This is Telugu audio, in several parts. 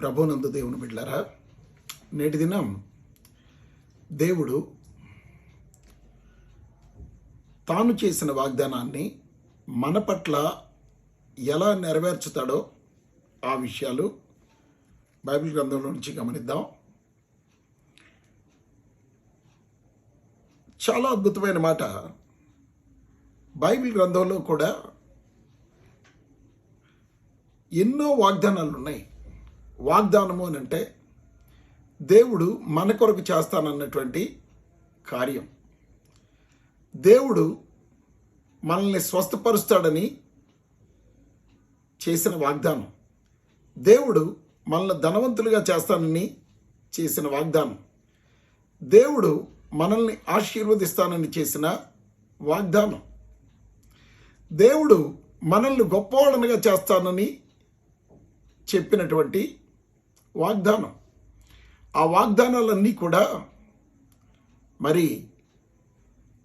ప్రభునందు దేవుని బిడ్డలారా, నేటి దినం దేవుడు తాను చేసిన వాగ్దానాన్ని మన పట్ల ఎలా నెరవేర్చుతాడో ఆ విషయాలు బైబిల్ గ్రంథంలో నుంచి గమనిద్దాం. చాలా అద్భుతమైన మాట. బైబిల్ గ్రంథంలో కూడా ఎన్నో వాగ్దానాలు ఉన్నాయి. వాగ్దానము అని అంటే దేవుడు మన కొరకు చేస్తానన్నటువంటి కార్యం. దేవుడు మనల్ని స్వస్థపరుస్తాడని చేసిన వాగ్దానం. దేవుడు మనల్ని ధనవంతులుగా చేస్తానని చేసిన వాగ్దానం. దేవుడు మనల్ని ఆశీర్వదిస్తానని చేసిన వాగ్దానం. దేవుడు మనల్ని గొప్పవాళ్ళనిగా చేస్తానని చెప్పినటువంటి వాగ్దానం. ఆ వాగ్దానాలన్నీ కూడా మరి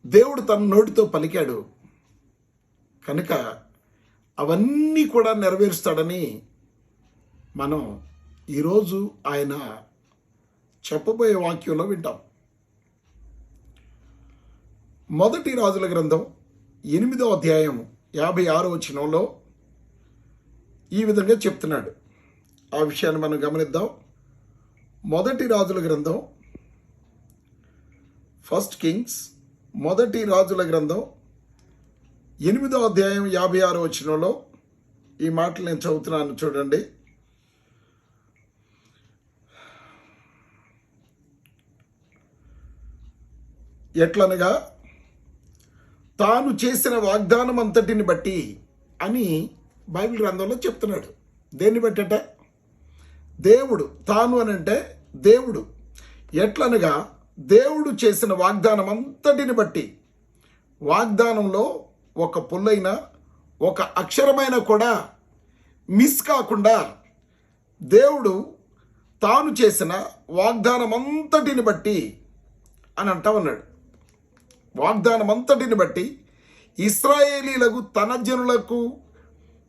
దేవుడు తన నోటితో పలికాడు కనుక అవన్నీ కూడా నెరవేరుస్తాడని మనం ఈరోజు ఆయన చెప్పబోయే వాక్యంలో వింటాం. మొదటి రాజుల గ్రంథం 8వ అధ్యాయం 56వ వచనంలో ఈ విధంగా చెప్తున్నాడు. ఆ విషయాన్ని మనం గమనిద్దాం. మొదటి రాజుల గ్రంథం, ఫస్ట్ కింగ్స్, మొదటి రాజుల గ్రంథం 8వ అధ్యాయం 56వ వచనంలో ఈ మాటలు నేను చదువుతున్నాను, చూడండి. ఎట్లనగా తాను చేసిన వాగ్దానం అంతటిని బట్టి అని బైబిల్ గ్రంథంలో చెప్తున్నాడు. దేన్ని బట్టట? దేవుడు. తాను అని అంటే దేవుడు. ఎట్లనగా దేవుడు చేసిన వాగ్దానం అంతటిని బట్టి, వాగ్దానంలో ఒక పుల్లైన ఒక అక్షరమైన కూడా మిస్ కాకుండా దేవుడు తాను చేసిన వాగ్దానం అంతటిని బట్టి అని అంటా ఉన్నాడు. వాగ్దానం అంతటిని బట్టి ఇశ్రాయేలీలకు తన జనులకు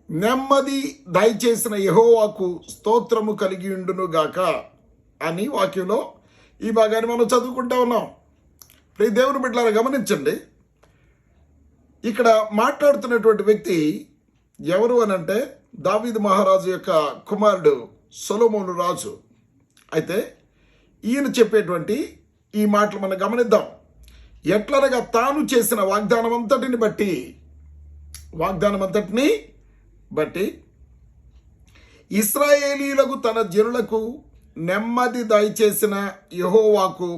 నెమ్మది దయచేసిన యెహోవాకు స్తోత్రము కలిగి ఉండును గాక అని వాక్యంలో ఈ భాగాన్ని మనం చదువుకుంటా ఉన్నాం. ప్రియ దేవుని బిడ్డలారా, గమనించండి. ఇక్కడ మాట్లాడుతున్నటువంటి వ్యక్తి ఎవరు అని అంటే దావీదు మహారాజు యొక్క కుమారుడు సొలొమోను రాజు. అయితే ఈయన చెప్పేటువంటి ఈ మాటలు మనం గమనిద్దాం. ఎట్లనగా తాను చేసిన వాగ్దానం అంతటిని బట్టి ఇశ్రాయేలీలకు తన జనులకు నెమ్మది దయచేసిన యెహోవాకు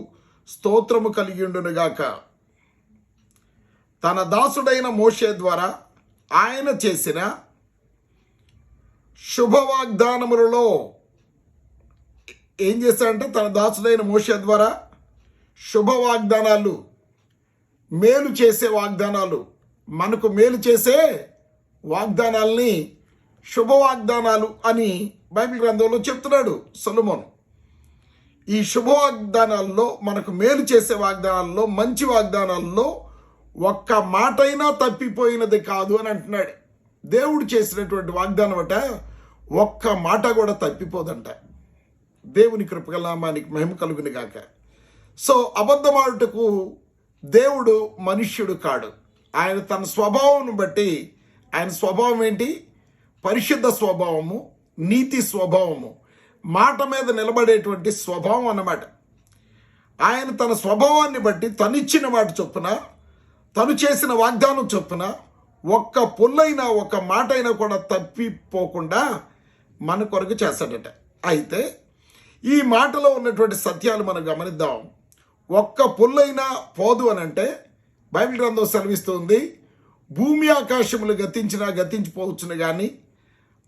స్తోత్రము కలిగి ఉండునుగాక. తన దాసుడైన మోషే ద్వారా ఆయన చేసిన శుభవాగ్దానములలో ఏం చేశాడంటే, తన దాసుడైన మోషే ద్వారా శుభవాగ్దానాలు, మేలు చేసే వాగ్దానాలు, మనకు మేలు చేసే వాగ్దానాల్ని శుభవాగ్దానాలు అని బైబిల్ గ్రంథంలో చెప్తున్నాడు సొలొమోను. ఈ శుభవాగ్దానాల్లో, మనకు మేలు చేసే వాగ్దానాల్లో, మంచి వాగ్దానాల్లో ఒక్క మాటైనా తప్పిపోయినది కాదు అని అంటున్నాడు. దేవుడు చేసినటువంటి వాగ్దానం అట ఒక్క మాట కూడా తప్పిపోదంట. దేవుని కృపగలనామానికి మహిమ కలుగును గాక. సో అబద్ధమాడుటకు దేవుడు మనుష్యుడు కాడు. ఆయన తన స్వభావం బట్టి, ఆయన స్వభావం ఏంటి? పరిశుద్ధ స్వభావము, నీతి స్వభావము, మాట మీద నిలబడేటువంటి స్వభావం అన్నమాట. ఆయన తన స్వభావాన్ని బట్టి తనిచ్చిన మాట చొప్పున, తను చేసిన వాగ్దానం చొప్పున ఒక్క పొల్లైనా ఒక్క మాట అయినా కూడా తప్పిపోకుండా మన కొరకు చేస్తాడట. అయితే ఈ మాటలో ఉన్నటువంటి సత్యాలు మనం గమనిద్దాం. ఒక్క పొల్లైనా పోదు అని అంటే బైబిల్ గ్రంథం సెలవిస్తుంది, భూమి ఆకాశములు గతించినా గతించిపోవచ్చును కానీ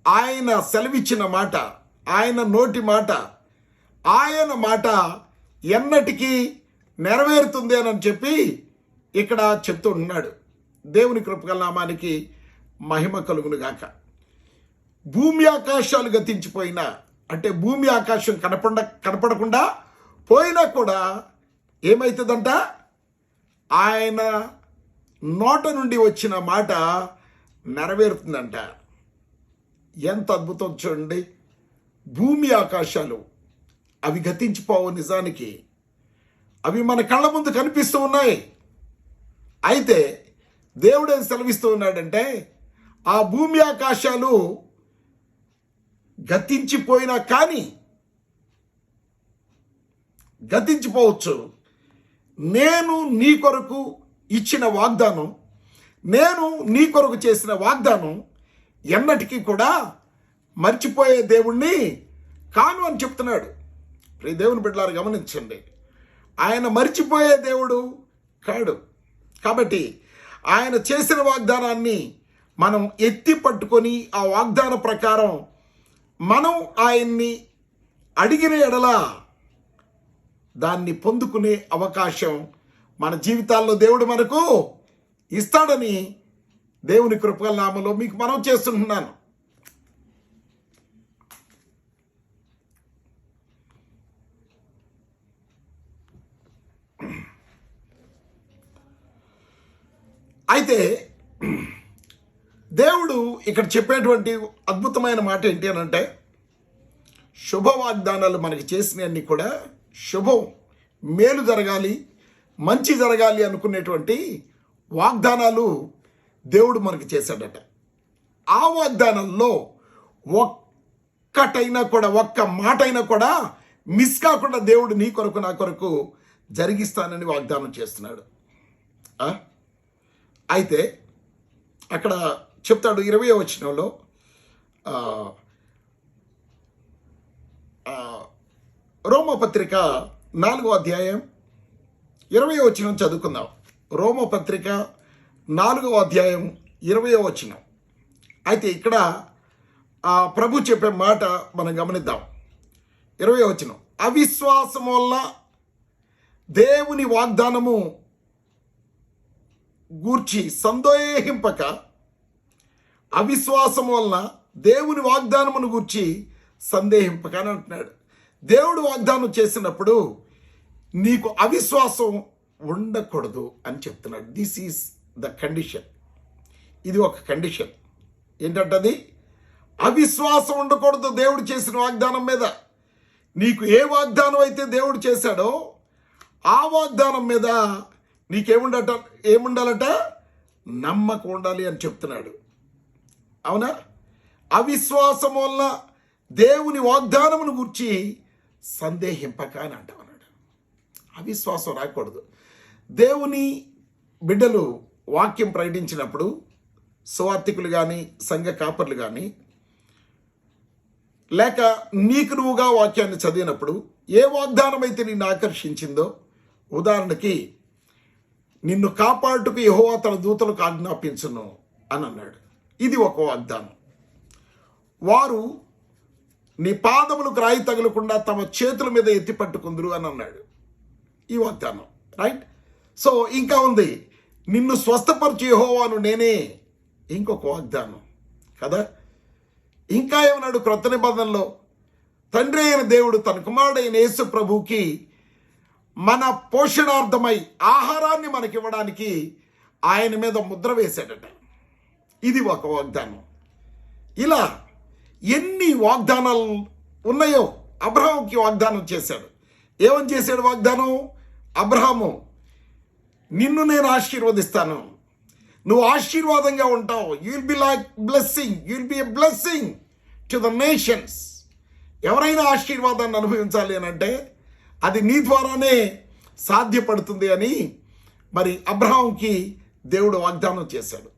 ఆయన సెలవిచ్చిన మాట, ఆయన నోటి మాట, ఆయన మాట ఎన్నటికీ నెరవేరుతుంది అని చెప్పి ఇక్కడ చెప్తూ ఉన్నాడు. దేవుని కృపగలనామానికి మహిమ కలుగును గాక. భూమి ఆకాశాలు గతించిపోయినా అంటే భూమి ఆకాశం కనపడకుండా పోయినా కూడా ఏమవుతుందంట? ఆయన నోట నుండి వచ్చిన మాట నెరవేరుతుందంట. ఎంత అద్భుతం చూడండి. భూమి ఆకాశాలు అవి గతించిపోవు, నిజానికి అవి మన కళ్ళ ముందు కనిపిస్తూ ఉన్నాయి. అయితే దేవుడు ఏం సెలవిస్తూ ఉన్నాడంటే, ఆ భూమి ఆకాశాలు గతించిపోయినా కానీ గతించిపోవచ్చు, నేను నీ కొరకు ఇచ్చిన వాగ్దానం, నేను నీ కొరకు చేసిన వాగ్దానం ఎన్నటికీ కూడా మర్చిపోయే దేవుణ్ణి కాను అని చెప్తున్నాడు. ప్రియ దేవుని బిడ్డలారా గమనించండి, ఆయన మర్చిపోయే దేవుడు కాడు. కాబట్టి ఆయన చేసిన వాగ్దానాన్ని మనం ఎత్తి పట్టుకొని ఆ వాగ్దాన ప్రకారం మనం ఆయన్ని అడిగిన ఎడల దాన్ని పొందుకునే అవకాశం మన జీవితాల్లో దేవుడు మనకు ఇస్తాడని దేవుని కృపగల నామములో మీకు మనం చేస్తున్నాను. అయితే దేవుడు ఇక్కడ చెప్పేటువంటి అద్భుతమైన మాట ఏంటి అని అంటే, శుభ వాగ్దానాలు మనకి చేసినవన్నీ కూడా శుభం, మేలు జరగాలి, మంచి జరగాలి అనుకునేటువంటి వాగ్దానాలు దేవుడు మనకి చేశాడట. ఆ వాగ్దానంలో ఒక్కటైనా కూడా, ఒక్క మాట అయినా కూడా మిస్ కాకుండా దేవుడు నీ కొరకు నా కొరకు జరిగిస్తానని వాగ్దానం చేస్తున్నాడు. అయితే అక్కడ చెప్తాడు 20వ వచనంలో, రోమపత్రిక 4వ అధ్యాయం 20వ వచనం చదువుకుందాం. రోమపత్రిక 4వ అధ్యాయం 20వ వచనం. అయితే ఇక్కడ ప్రభు చెప్పే మాట మనం గమనిద్దాం. 20వ వచనం, అవిశ్వాసం వల్ల దేవుని వాగ్దానము గూర్చి సందేహింపక, అవిశ్వాసం వలన దేవుని వాగ్దానమును గూర్చి సందేహింపక అని అంటున్నాడు. దేవుడు వాగ్దానం చేసినప్పుడు నీకు అవిశ్వాసం ఉండకూడదు అని చెప్తున్నాడు. This is the condition. ఇది ఒక కండిషన్. ఏంటంటది? అవిశ్వాసం ఉండకూడదు దేవుడు చేసిన వాగ్దానం మీద. నీకు ఏ వాగ్దానం అయితే దేవుడు చేశాడో ఆ వాగ్దానం మీద ఏముండాలట? నమ్మకం ఉండాలి అని చెప్తున్నాడు. అవునా? అవిశ్వాసం వల్ల దేవుని వాగ్దానమును గురించి సందేహింపక అని అంటామన్నాడు. అవిశ్వాసం రాకూడదు. దేవుని బిడ్డలు వాక్యం ప్రకటించినప్పుడు, సువార్థికులు కానీ సంఘ కాపర్లు కానీ, లేక నీకు నువ్వుగా వాక్యాన్ని చదివినప్పుడు ఏ వాగ్దానం అయితే నిన్ను ఆకర్షించిందో, ఉదాహరణకి నిన్ను కాపాడుటకు యెహోవా తన దూతలకు ఆజ్ఞాపించును అని అన్నాడు. ఇది ఒక వాగ్దానం. వారు నీ పాదములకు రాయి తగలకుండా తమ చేతుల మీద ఎత్తి పట్టుకుందురు అని అన్నాడు. ఈ వాగ్దానం, రైట్? సో ఇంకా ఉంది, నిన్ను స్వస్థపరిచే యెహోవాను నేనే, ఇంకొక వాగ్దానం కదా. ఇంకా ఏమన్నాడు? క్రొత్త నిబంధనలో తండ్రి అయిన దేవుడు తన కుమారుడైన యేసు ప్రభువుకి మన పోషణార్థమై ఆహారాన్ని మనకివ్వడానికి ఆయన మీద ముద్ర వేశాడట. ఇది ఒక వాగ్దానం. ఇలా ఎన్ని వాగ్దానాలు ఉన్నాయో అబ్రహాముకి వాగ్దానం చేశాడు. ఏమని చేశాడు వాగ్దానం? అబ్రహాము, నిన్ను నేను ఆశీర్వదిస్తాను, నువ్వు ఆశీర్వాదంగా ఉంటావు, you will be like blessing, you will be a blessing to the nations. ఎవరైనా ఆశీర్వాదాన్ని అనుభవించాలి అని అంటే అది నీ ద్వారానే సాధ్యపడుతుంది అని మరి అబ్రహాంకి దేవుడు వాగ్దానం చేశాడు.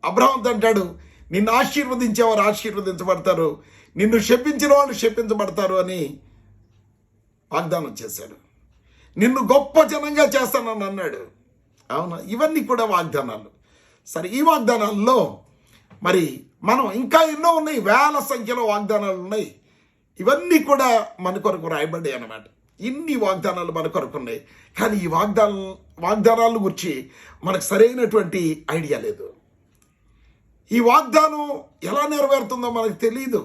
అబ్రహాంతో అంటాడు, నిన్ను ఆశీర్వదించేవారు ఆశీర్వదించబడతారు, నిన్ను శపించిన వాళ్ళు శపించబడతారు అని వాగ్దానం చేశాడు. నిన్ను గొప్ప జనంగా చేస్తానని అన్నాడు. అవునా? ఇవన్నీ కూడా వాగ్దానాలు. సరే, ఈ వాగ్దానాల్లో మరి మనం ఇంకా ఎన్నో ఉన్నాయి, వేల సంఖ్యలో వాగ్దానాలు ఉన్నాయి. ఇవన్నీ కూడా మన కొరకు రాయబడ్డాయి అన్నమాట. ఇన్ని వాగ్దానాలు మన కొరకు ఉన్నాయి. కానీ ఈ వాగ్దానాల గురించి మనకు సరైనటువంటి ఐడియా లేదు. ఈ వాగ్దానం ఎలా నెరవేరుతుందో మనకు తెలియదు.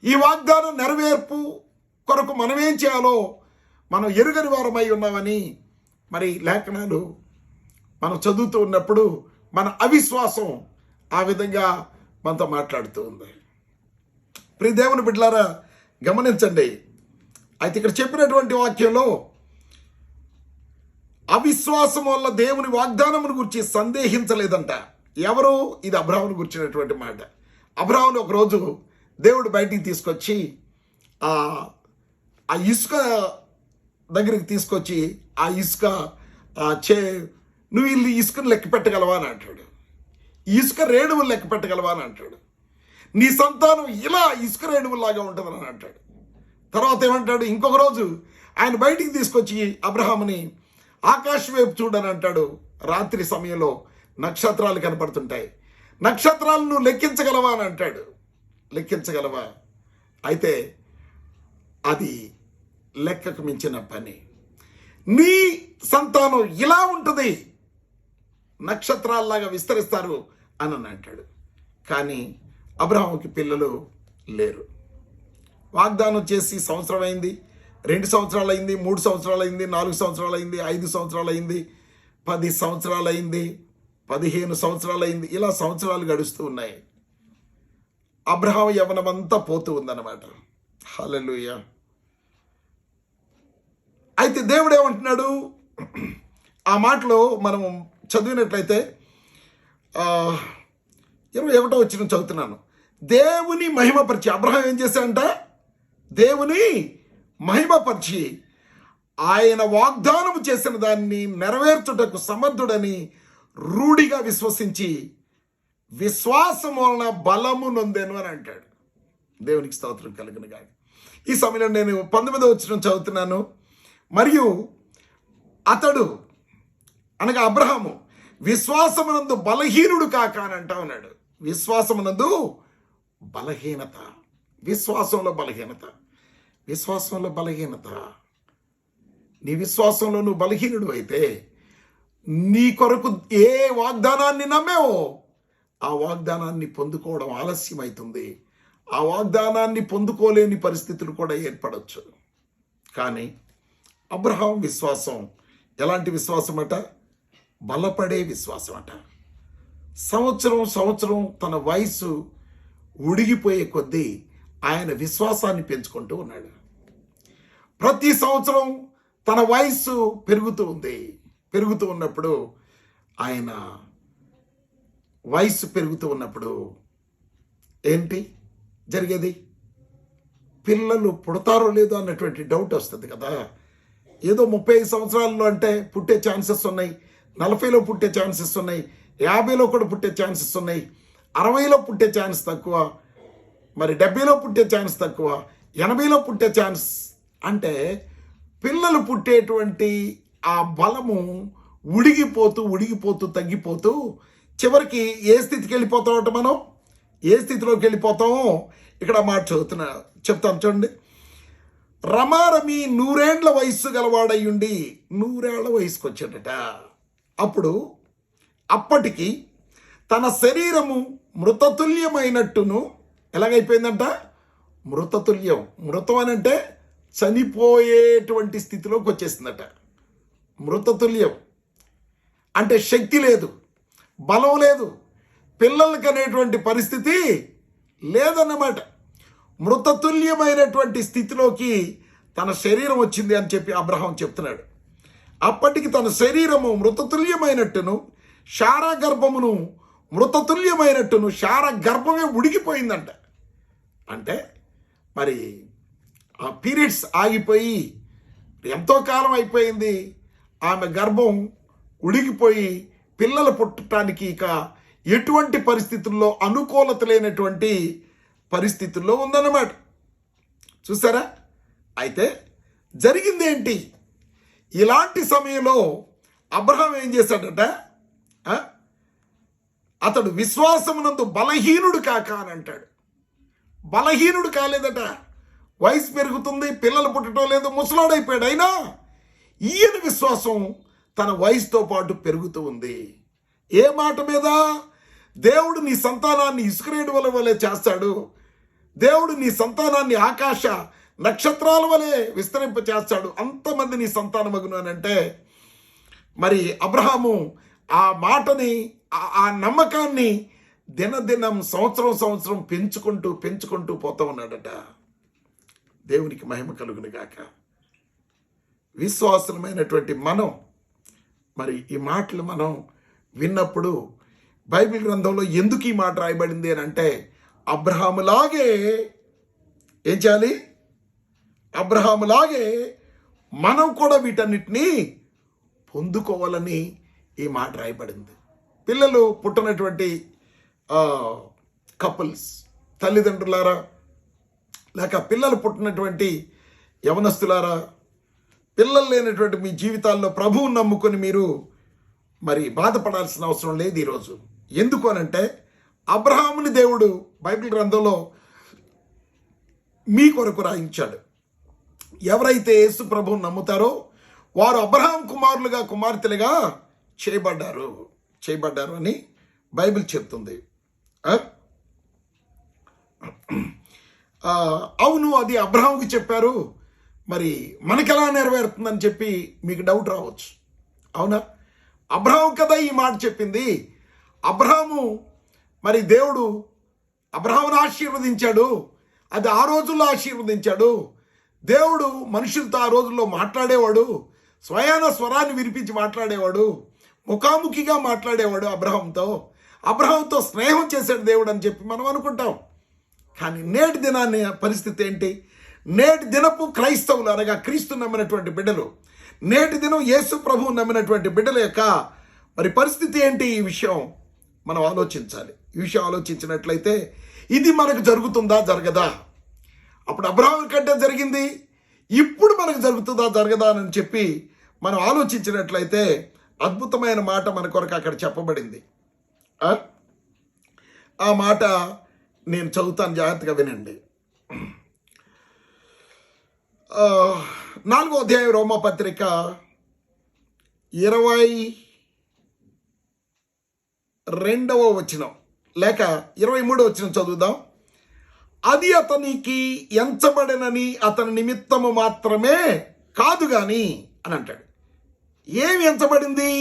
ఈ వాగ్దానం నెరవేర్పు కొరకు మనం ఏం చేయాలో మనం ఎరుగని వారమై ఉన్నామని మరి లేఖనాలు మనం చదువుతూ ఉన్నప్పుడు మన అవిశ్వాసం ఆ విధంగా మనతో మాట్లాడుతూ ఉంది. ప్రియ దేవుని బిడ్డలారా, గమనించండి. అయితే ఇక్కడ చెప్పినటువంటి వాక్యంలో అవిశ్వాసం వల్ల దేవుని వాగ్దానమును గురించి సందేహించలేదంట. ఎవరు? ఇది అబ్రాహామును గురించినటువంటి మాట. అబ్రాహామును ఒకరోజు దేవుడు బయటికి తీసుకొచ్చి ఆ ఇసుక దగ్గరికి తీసుకొచ్చి ఆ ఇసుక నువ్వు వీళ్ళు ఇసుకను లెక్క పెట్టగలవా అని అంటాడు. ఇసుక రేణువులు లెక్క పెట్టగలవా అని అంటాడు. నీ సంతానం ఇలా ఇసుక రేణువులాగా ఉంటుందని అంటాడు. తర్వాత ఏమంటాడు? ఇంకొక రోజు ఆయన బయటికి తీసుకొచ్చి అబ్రహాముని ఆకాశం వైపు చూడని అంటాడు. రాత్రి సమయంలో నక్షత్రాలు కనపడుతుంటాయి. నక్షత్రాలను లెక్కించగలవా అని అంటాడు. లెక్కించగలవా? అయితే అది లెక్కకు మించిన పని. నీ సంతానం ఇలా ఉంటుంది, నక్షత్రాల్లాగా విస్తరిస్తారు అని అంటాడు. కానీ అబ్రహాముకి పిల్లలు లేరు. వాగ్దానం చేసి సంవత్సరం అయింది, 2 సంవత్సరాలు అయింది, 3 సంవత్సరాలు అయింది, 4 సంవత్సరాలు అయింది, 5 సంవత్సరాలు అయింది, 10 సంవత్సరాలు అయింది, 15 సంవత్సరాలు అయింది. ఇలా సంవత్సరాలు గడుస్తూ ఉన్నాయి. అబ్రహాము యవ్వనమంతా పోతూ ఉందన్నమాట. హల్లెలూయా. అయితే దేవుడు ఏమంటున్నాడు? ఆ మాటలో మనం చదివినట్లయితే 21వ వచనం చదువుతున్నాను. దేవుని మహిమపరిచి అబ్రహాం ఏం చేశాడంట? దేవుని మహిమపరిచి ఆయన వాగ్దానము చేసిన దాన్ని నెరవేర్చుటకు సమర్థుడని రూఢిగా విశ్వసించి విశ్వాసం వలన బలము నొందెను అని అంటాడు. దేవునికి స్తోత్రం కలుగును గాక. ఈ సమయంలో నేను 19వ వచనం చదువుతున్నాను. మరియు అతడు అనగా అబ్రహాము విశ్వాసమునందు బలహీనుడు కాక అని అంటా ఉన్నాడు. విశ్వాసమునందు బలహీనత, విశ్వాసంలో బలహీనత, విశ్వాసంలో బలహీనత. నీ విశ్వాసంలో నువ్వు బలహీనుడు అయితే నీ కొరకు ఏ వాగ్దానాన్ని నమ్మేవో ఆ వాగ్దానాన్ని పొందుకోవడం ఆలస్యమవుతుంది. ఆ వాగ్దానాన్ని పొందుకోలేని పరిస్థితులు కూడా ఏర్పడవచ్చు. కానీ అబ్రహాం విశ్వాసం ఎలాంటి విశ్వాసం అట? బలపడే విశ్వాసం అట. సంవత్సరం తన వయసు ఉడిగిపోయే కొద్దీ ఆయన విశ్వాసాన్ని పెంచుకుంటూ ఉన్నాడు. ప్రతి సంవత్సరం తన వయస్సు పెరుగుతూ ఉంది. పెరుగుతూ ఉన్నప్పుడు ఆయన వయస్సు పెరుగుతూ ఉన్నప్పుడు ఏంటి జరిగేది? పిల్లలు పుడతారో లేదో అన్నటువంటి డౌట్ వస్తుంది కదా. ఏదో 35 సంవత్సరాల్లో అంటే పుట్టే ఛాన్సెస్ ఉన్నాయి, 40లో పుట్టే ఛాన్సెస్ ఉన్నాయి, 50లో కూడా పుట్టే ఛాన్సెస్ ఉన్నాయి, 60లో పుట్టే ఛాన్స్ తక్కువ, మరి 70లో పుట్టే ఛాన్స్ తక్కువ, 80లో పుట్టే ఛాన్స్. అంటే పిల్లలు పుట్టేటువంటి ఆ బలము ఉడిగిపోతూ తగ్గిపోతూ చివరికి ఏ స్థితికి వెళ్ళిపోతామట? మనం ఏ స్థితిలోకి వెళ్ళిపోతామో ఇక్కడ మాట చెప్తాను చూడండి. రమారమి 100 ఏండ్ల వయస్సు గలవాడయ్యుండి 100 ఏళ్ల వయసుకు వచ్చాడట. అప్పటికి తన శరీరము మృతతుల్యమైనట్టును ఎలాగైపోయిందంట? మృతతుల్యం. మృతం అని అంటే చనిపోయేటువంటి స్థితిలోకి వచ్చేసిందట. మృతతుల్యం అంటే శక్తి లేదు, బలం లేదు, పిల్లలకి అనేటువంటి పరిస్థితి లేదన్నమాట. మృతతుల్యమైనటువంటి స్థితిలోకి తన శరీరం వచ్చింది అని చెప్పి అబ్రహాం చెప్తున్నాడు. అప్పటికి తన శరీరము మృతతుల్యమైనట్టును శారా గర్భమును మృతతుల్యమైనట్టును, శారా గర్భమే ఉడికిపోయిందంట. అంటే మరి ఆ పీరియడ్స్ ఆగిపోయి ఎంతో కాలం అయిపోయింది. ఆమె గర్భం ఉడికిపోయి పిల్లలు పుట్టడానికి ఇక ఎటువంటి పరిస్థితుల్లో అనుకూలత లేనటువంటి పరిస్థితుల్లో ఉందన్నమాట. చూసారా? అయితే జరిగింది ఏంటి? ఇలాంటి సమయంలో అబ్రహాం ఏం చేశాడట? అతడు విశ్వాసమునందు బలహీనుడు కాక అని అంటాడు. బలహీనుడు కాలేదట. వయసు పెరుగుతుంది, పిల్లలు పుట్టడం లేదు, ముసలాడైపోయాడు. అయినా ఈయన విశ్వాసం తన వయసుతో పాటు పెరుగుతూ ఉంది. ఏ మాట మీద? దేవుడు నీ సంతానాన్ని ఇసుకరేణువుల వలె చేస్తాడు, దేవుడు నీ సంతానాన్ని ఆకాశ నక్షత్రాల వలె విస్తరింప చేస్తాడు, అంతమంది నీ సంతానమగును అని అంటే అబ్రహాము ఆ మాటని, ఆ నమ్మకాన్ని దినదినం సంవత్సరం పెంచుకుంటూ పోతూ ఉన్నాడట. దేవునికి మహిమ కలుగును గాక. విశ్వాసులమైనటువంటి మనం మరి ఈ మాటలు మనం విన్నప్పుడు బైబిల్ గ్రంథంలో ఎందుకు ఈ మాట రాయబడింది అని అంటే, అబ్రహాములాగే ఏం చేయాలి? అబ్రహాములాగే మనం కూడా వీటన్నిటినీ పొందుకోవాలని ఈ మాట రాయబడింది. పిల్లలు పుట్టినటువంటి కపుల్స్, తల్లిదండ్రులారా, లేక పిల్లలు పుట్టినటువంటి యవనస్తులారా, పిల్లలు లేనటువంటి మీ జీవితాల్లో ప్రభువుని నమ్ముకొని మీరు మరి బాధపడాల్సిన అవసరం లేదు ఈరోజు. ఎందుకు అనంటే, అబ్రహాముని దేవుడు బైబిల్ గ్రంథంలో మీ కొరకు రాయించాడు. ఎవరైతే యేసు ప్రభువుని నమ్ముతారో వారు అబ్రహాం కుమారులుగా కుమార్తెలుగా చేయబడ్డారు అని బైబిల్ చెప్తుంది. అవును, అది అబ్రహాంకి చెప్పారు, మరి మనకెలా నెరవేరుతుందని చెప్పి మీకు డౌట్ రావచ్చు. అవునా? అబ్రహాం కదా ఈ మాట చెప్పింది. అబ్రహాము మరి దేవుడు అబ్రహామును ఆశీర్వదించాడు. అది ఆ రోజుల్లో ఆశీర్వదించాడు. దేవుడు మనుషులతో ఆ రోజుల్లో మాట్లాడేవాడు, స్వరాన్ని వినిపించి మాట్లాడేవాడు, ముఖాముఖిగా మాట్లాడేవాడు అబ్రహాంతో స్నేహం చేశాడు దేవుడు అని చెప్పి మనం అనుకుంటాం. కానీ నేటి దినాన్ని పరిస్థితి ఏంటి? నేటి దినపు క్రైస్తవులు అనగా క్రీస్తు నమ్మినటువంటి బిడ్డలు, నేటి దినం యేసు ప్రభువు నమ్మినటువంటి బిడ్డల యొక్క మరి పరిస్థితి ఏంటి? ఈ విషయం మనం ఆలోచించాలి. ఈ విషయం ఆలోచించినట్లయితే ఇది మనకు జరుగుతుందా జరగదా? అప్పుడు అబ్రహాం కంటే జరిగింది, ఇప్పుడు మనకు జరుగుతుందా జరగదా అని చెప్పి మనం ఆలోచించినట్లయితే అద్భుతమైన మాట మన కొరకు అక్కడ చెప్పబడింది. ఆ మాట నేను చదువుతాను, జాగ్రత్తగా వినండి. 4వ అధ్యాయం రోమాపత్రిక 22వ వచనం లేక 23వ వచనం చదువుదాం. అది అతనికి ఎంచబడినని అతని నిమిత్తము మాత్రమే కాదు గాని అని అంటాడు. ఏమి ఎంచబడింది?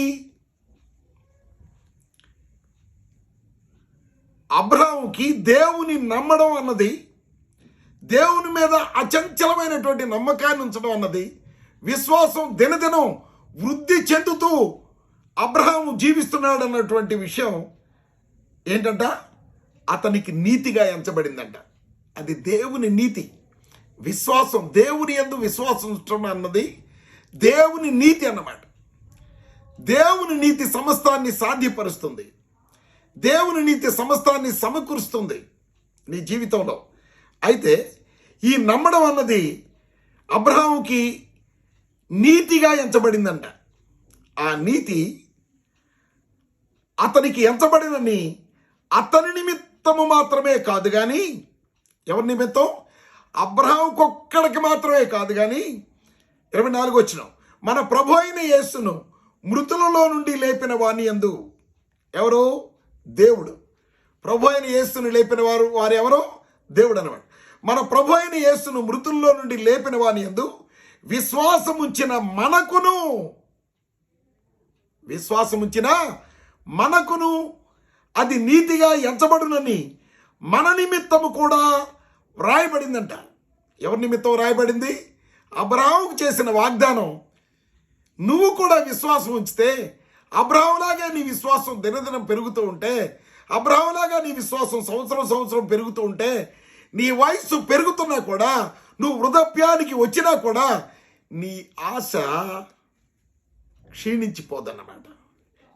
అబ్రహాముకి దేవుని నమ్మడం అన్నది, దేవుని మీద అచంచలమైనటువంటి నమ్మకాన్ని ఉంచడం అన్నది, విశ్వాసం దినదినం వృద్ధి చెందుతూ అబ్రహాము జీవిస్తున్నాడు అన్నటువంటి విషయం ఏంటంట? అతనికి నీతిగా ఎంచబడిందంట. అది దేవుని నీతి. విశ్వాసం, దేవుని యందు విశ్వాసం ఉంచడం అన్నది దేవుని నీతి అన్నమాట. దేవుని నీతి సమస్తాన్ని సాధ్యపరుస్తుంది. దేవుని నీతి సమస్తాన్ని సమకూరుస్తుంది నీ జీవితంలో. అయితే ఈ నమ్మడం అన్నది అబ్రహాముకి నీతిగా ఎంచబడిందంట. ఆ నీతి అతనికి ఎంచబడినని అతని నిమిత్తము మాత్రమే కాదు కానీ, ఎవరి నిమిత్తం? అబ్రహాముకు ఒక్కడికి మాత్రమే కాదు కానీ, 24 వచనం, మన ప్రభు అయిన యేసును మృతులలో నుండి లేపిన వాని యందు. ఎవరు? దేవుడు. ప్రభు అయిన యేసును లేపిన వారు ఎవరు? దేవుడు అన్నమాట. మన ప్రభు అయిన యేసును మృతుల్లో నుండి లేపిన వాని యందు విశ్వాసముంచిన మనకును అది నీతిగా ఎంచబడునని మన నిమిత్తము కూడా వ్రాయబడిందంట. ఎవరి నిమిత్తం వ్రాయబడింది? అబ్రహాముకు చేసిన వాగ్దానం. నువ్వు కూడా విశ్వాసం ఉంచితే, అబ్రహాములాగా నీ విశ్వాసం దినదినం పెరుగుతూ ఉంటే, అబ్రహాములాగా నీ విశ్వాసం సంవత్సరం పెరుగుతూ ఉంటే, నీ వయస్సు పెరుగుతున్నా కూడా, నువ్వు వృద్ధాప్యానికి వచ్చినా కూడా నీ ఆశ క్షీణించిపోదన్నమాట.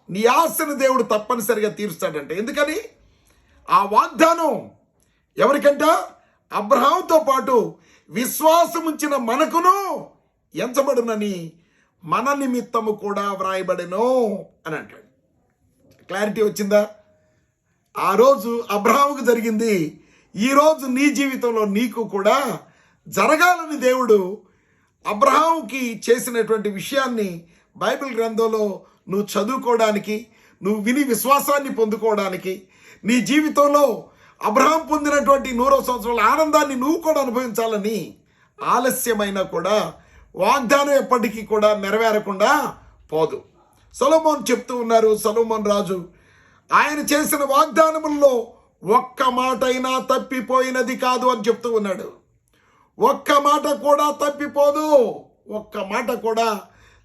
నీ ఆశను దేవుడు తప్పనిసరిగా తీరుస్తాడంట. ఎందుకని? ఆ వాగ్దానం ఎవరికంట? అబ్రహాముతో పాటు విశ్వాసం ఉంచిన మనకును ఎంచబడునని మన నిమిత్తము కూడా వ్రాయబడెను అని అంటాడు. క్లారిటీ వచ్చిందా? ఆ రోజు అబ్రహాముకు జరిగింది, ఈరోజు నీ జీవితంలో నీకు కూడా జరగాలని దేవుడు అబ్రహాముకి చేసినటువంటి విషయాన్ని బైబిల్ గ్రంథంలో నువ్వు చదువుకోవడానికి, నువ్వు విని విశ్వాసాన్ని పొందుకోవడానికి, నీ జీవితంలో అబ్రహాం పొందినటువంటి 100వ సంవత్సరాల ఆనందాన్ని నువ్వు కూడా అనుభవించాలని ఆలస్యమైనా కూడా వాగ్దానం ఎప్పటికీ కూడా నెరవేరకుండా పోదు. సొలొమోన్ చెప్తూ ఉన్నారు, సొలొమోన్ రాజు, ఆయన చేసిన వాగ్దానముల్లో ఒక్క మాట అయినా తప్పిపోయినది కాదు అని చెప్తూ ఉన్నాడు. ఒక్క మాట కూడా తప్పిపోదు, ఒక్క మాట కూడా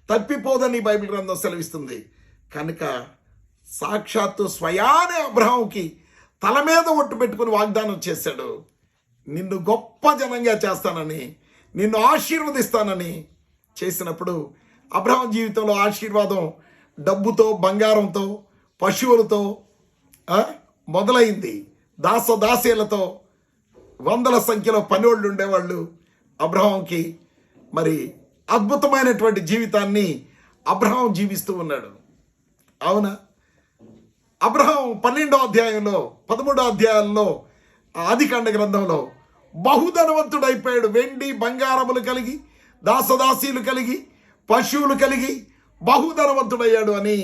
తప్పిపోదని బైబిల్ గ్రంథం సెలవిస్తుంది. కనుక సాక్షాత్తు స్వయానే అబ్రహాంకి తల మీద ఒట్టు పెట్టుకుని వాగ్దానం చేశాడు. నిన్ను గొప్ప జనంగా చేస్తానని, నిన్ను ఆశీర్వదిస్తానని చేసినప్పుడు అబ్రహాం జీవితంలో ఆశీర్వాదం డబ్బుతో, బంగారంతో, పశువులతో మొదలైంది. దాసదాసీలతో వందల సంఖ్యలో పనివాళ్ళు ఉండేవాళ్ళు. అబ్రహాంకి మరి అద్భుతమైనటువంటి జీవితాన్ని అబ్రహాం జీవిస్తూ ఉన్నాడు. అవునా? అబ్రహాం 12వ అధ్యాయంలో 13వ అధ్యాయంలో ఆదికాండ గ్రంథంలో బహుధనవంతుడైపోయాడు. వెండి బంగారములు కలిగి, దాసదాసీలు కలిగి, పశువులు కలిగి బహుధనవంతుడయ్యాడు అని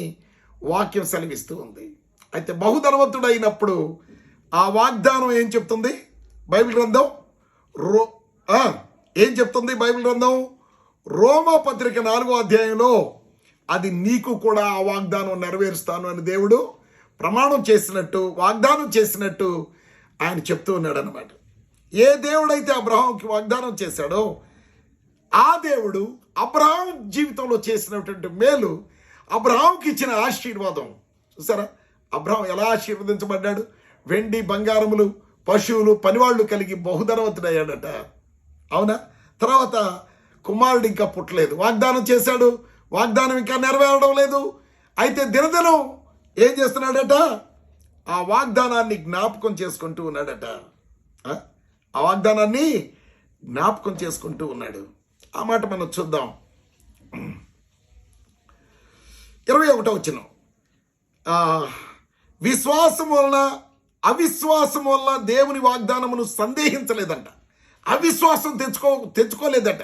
వాక్యం సెలవిస్తూ ఉంది. అయితే బహుధనవంతుడైనప్పుడు ఆ వాగ్దానం ఏం చెప్తుంది బైబిల్ గ్రంథం? ఏం చెప్తుంది బైబిల్ గ్రంథం? రోమా పత్రిక 4వ అధ్యాయంలో అది నీకు కూడా ఆ వాగ్దానం నెరవేరుస్తాను అని దేవుడు ప్రమాణం చేసినట్టు, వాగ్దానం చేసినట్టు ఆయన చెప్తూ ఉన్నాడు అనమాట. ఏ దేవుడైతే అబ్రహాంకి వాగ్దానం చేశాడో ఆ దేవుడు అబ్రహాం జీవితంలో చేసినటువంటి మేలు, అబ్రహాంకి ఇచ్చిన ఆశీర్వాదం చూసారా? అబ్రహాం ఎలా ఆశీర్వదించబడ్డాడు? వెండి బంగారములు, పశువులు, పనివాళ్ళు కలిగి బహుధనవంతుడయ్యాడట. అవునా? తర్వాత కుమారుడు ఇంకా పుట్టలేదు. వాగ్దానం చేశాడు, వాగ్దానం ఇంకా నెరవేరడం లేదు. అయితే దినదినం ఏం చేస్తున్నాడట? ఆ వాగ్దానాన్ని జ్ఞాపకం చేసుకుంటూ ఉన్నాడట. ఆ వాగ్దానాన్ని జ్ఞాపకం చేసుకుంటూ ఉన్నాడు. ఆ మాట మనం చూద్దాం. 21వ వచనం, విశ్వాసం వలన అవిశ్వాసం వల్ల దేవుని వాగ్దానమును సందేహించలేదంట. అవిశ్వాసం తెచ్చుకోలేదట.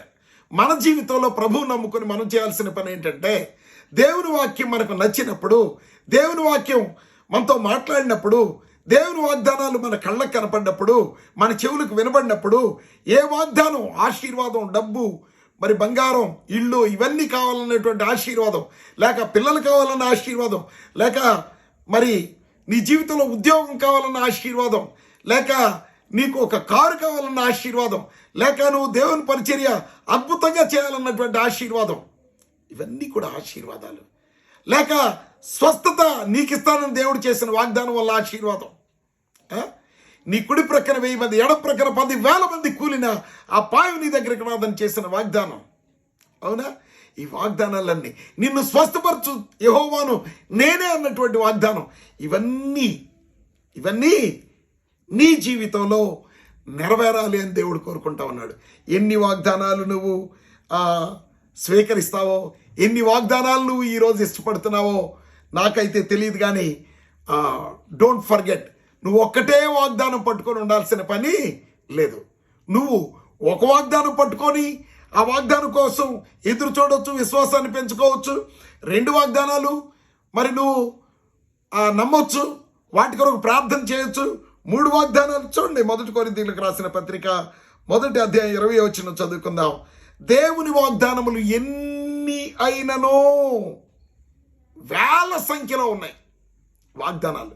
మన జీవితంలో ప్రభువు నమ్ముకొని మనం చేయాల్సిన పని ఏంటంటే, దేవుని వాక్యం మనకు నచ్చినప్పుడు, దేవుని వాక్యం మనతో మాట్లాడినప్పుడు, దేవుని వాగ్దానాలు మన కళ్ళకు కనపడినప్పుడు, మన చెవులకు వినబడినప్పుడు, ఏ వాగ్దానం ఆశీర్వాదం, డబ్బు, మరి బంగారం, ఇల్లు, ఇవన్నీ కావాలన్నటువంటి ఆశీర్వాదం, లేక పిల్లలు కావాలన్న ఆశీర్వాదం, లేక మరి నీ జీవితంలో ఉద్యోగం కావాలన్న ఆశీర్వాదం, లేక నీకు ఒక కారు కావాలన్న ఆశీర్వాదం, లేక నువ్వు దేవుని పరిచర్య అద్భుతంగా చేయాలన్నటువంటి ఆశీర్వాదం, ఇవన్నీ కూడా ఆశీర్వాదాలు. లేక స్వస్థత నీకు ఇస్తానని దేవుడు చేసిన వాగ్దానం వల్ల ఆశీర్వాదం. నీ కుడి ప్రక్కన 1000 మంది, ఎడం ప్రక్కన 10,000 మంది కూలిన ఆ పాయం నీ దగ్గరికి రాదని చేసిన వాగ్దానం. అవునా? ఈ వాగ్దానాలన్నీ నిన్ను స్వస్థపరచు యెహోవాను నేనే అన్నటువంటి వాగ్దానం, ఇవన్నీ నీ జీవితంలో నెరవేరాలి అని దేవుడు కోరుకుంటా ఉన్నాడు. ఎన్ని వాగ్దానాలు నువ్వు స్వీకరిస్తావో, ఎన్ని వాగ్దానాలు నువ్వు ఈరోజు ఇష్టపడుతున్నావో నాకైతే తెలియదు. కానీ డోంట్ ఫర్గెట్, నువ్వు ఒక్కటే వాగ్దానం పట్టుకొని ఉండాల్సిన పని లేదు. నువ్వు ఒక వాగ్దానం పట్టుకొని ఆ వాగ్దానం కోసం ఎదురు చూడవచ్చు, విశ్వాసాన్ని పెంచుకోవచ్చు. 2 వాగ్దానాలు మరి నువ్వు నమ్మొచ్చు, వాటి కొరకు ప్రార్థన చేయొచ్చు. 3 వాగ్దానాలు చూడండి. 1 కొరింథీయులకు రాసిన పత్రిక 1వ అధ్యాయం 20వ వచనం చదువుకుందాం. దేవుని వాగ్దానములు ఎన్ని అయిననో, వేల సంఖ్యలో ఉన్నాయి వాగ్దానాలు.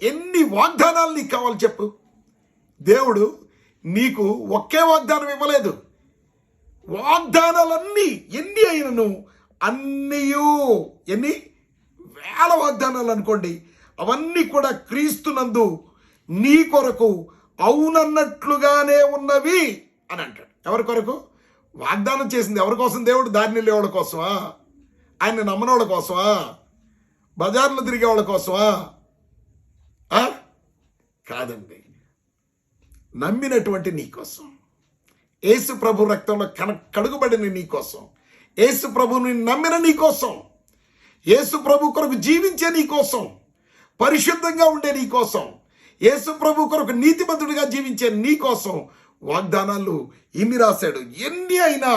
ఎన్ని వాగ్దానాలు నీకు కావాలి చెప్పు? దేవుడు నీకు ఒకే వాగ్దానం ఇవ్వలేదు. వాగ్దానాలన్నీ ఎన్ని అయినను, ఎన్ని వేల వాగ్దానాలు అనుకోండి, అవన్నీ కూడా క్రీస్తునందు నీ కొరకు అవునన్నట్లుగానే ఉన్నవి అని అంటాడు. ఎవరి కొరకు వాగ్దానం చేసింది? ఎవరి కోసం? దేవుడు దారిని వెళ్ళేవాళ్ళ కోసమా? ఆయన నమ్మనోళ్ళ కోసమా? బజార్లో తిరిగే వాళ్ళ కోసమా? కాదండి, నమ్మినటువంటి నీ కోసం, యేసు ప్రభు రక్తంలో కడుగుబడిన నీ కోసం, యేసు ప్రభుని నమ్మిన నీ కోసం, యేసు ప్రభు కొరకు జీవించే నీ కోసం, పరిశుద్ధంగా ఉండే నీ కోసం, యేసు ప్రభు కొరకు నీతిమంతుడిగా జీవించే నీ కోసం వాగ్దానాలు ఇన్ని రాశాడు. ఎన్ని అయినా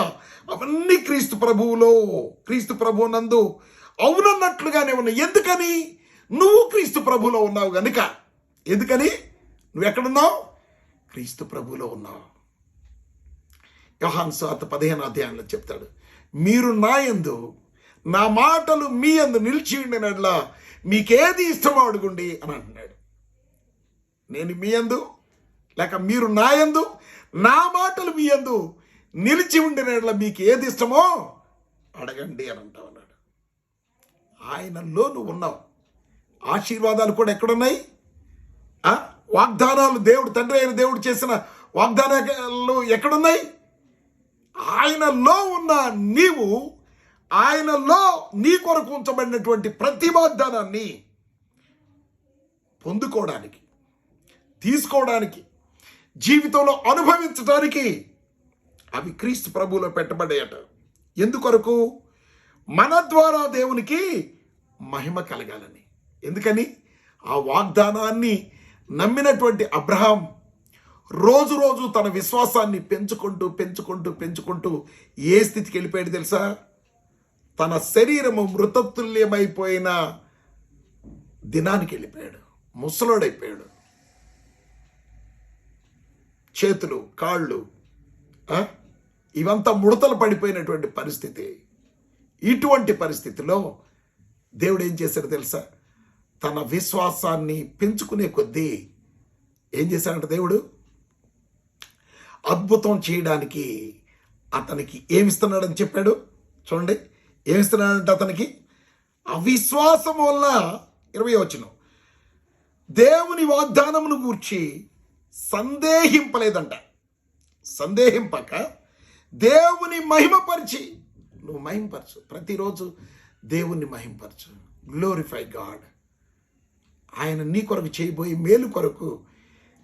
అవన్నీ క్రీస్తు ప్రభువు నందు అవునన్నట్లుగానే ఉన్నాయి. ఎందుకని? నువ్వు క్రీస్తు ప్రభువులో ఉన్నావు గనుక. ఎందుకని? నువ్వు ఎక్కడున్నావు? క్రీస్తు ప్రభువులో ఉన్నావు. యోహాను సువార్త 15వ అధ్యాయంలో చెప్తాడు, మీరు నా యందు, నా మాటలు మీ యందు నిలిచి ఉండినట్లా మీకేది ఇష్టమో అడుగుండి అని అంటున్నాడు. నేను మీ యందు, లేక మీరు నా యందు, నా మాటలు మీ యందు నిలిచి ఉండిన యెడల మీకు ఏది ఇష్టమో అడగండి అని అంటా ఉన్నాడు. ఆయనలో నువ్వు ఉన్నావు. ఆశీర్వాదాలు కూడా ఎక్కడున్నాయి? వాగ్దానాలు, దేవుడు తండ్రి అయిన దేవుడు చేసిన వాగ్దానాలు ఎక్కడున్నాయి? ఆయనలో ఉన్న నీవు, ఆయనలో నీ కొరకు ఉంచబడినటువంటి ప్రతి వాగ్దానాన్ని పొందుకోవడానికి, తీసుకోవడానికి, జీవితంలో అనుభవించడానికి అవి క్రీస్తు ప్రభువులో పెట్టబడ్డాయట. ఎందుకొరకు? మన ద్వారా దేవునికి మహిమ కలగాలని. ఎందుకని? ఆ వాగ్దానాన్ని నమ్మినటువంటి అబ్రహాం రోజు రోజు తన విశ్వాసాన్ని పెంచుకుంటూ పెంచుకుంటూ పెంచుకుంటూ ఏ స్థితికి వెళ్ళిపోయాడు తెలుసా? తన శరీరము మృతతుల్యమైపోయిన దినానికి వెళ్ళిపోయాడు. ముసలోడైపోయాడు. చేతులు, కాళ్ళు ఇవంతా ముడతలు పడిపోయినటువంటి పరిస్థితి. ఇటువంటి పరిస్థితిలో దేవుడు ఏం చేశాడు తెలుసా? తన విశ్వాసాన్ని పెంచుకునే కొద్దీ ఏం చేశాడంట దేవుడు? అద్భుతం చేయడానికి అతనికి ఏమిస్తున్నాడని చెప్పాడు. చూడండి, ఏమిస్తున్నాడంటే అతనికి అవిశ్వాసం వల్ల 20వ వచనం, దేవుని వాగ్దానమును గూర్చి సందేహింపలేదంట. సందేహింపక దేవుని మహిమపరిచి, నువ్వు మహిమపరచు, ప్రతిరోజు దేవుణ్ణి మహిమపరచు. Glorify God. ఆయన నీ కొరకు చేయబోయే మేలు కొరకు,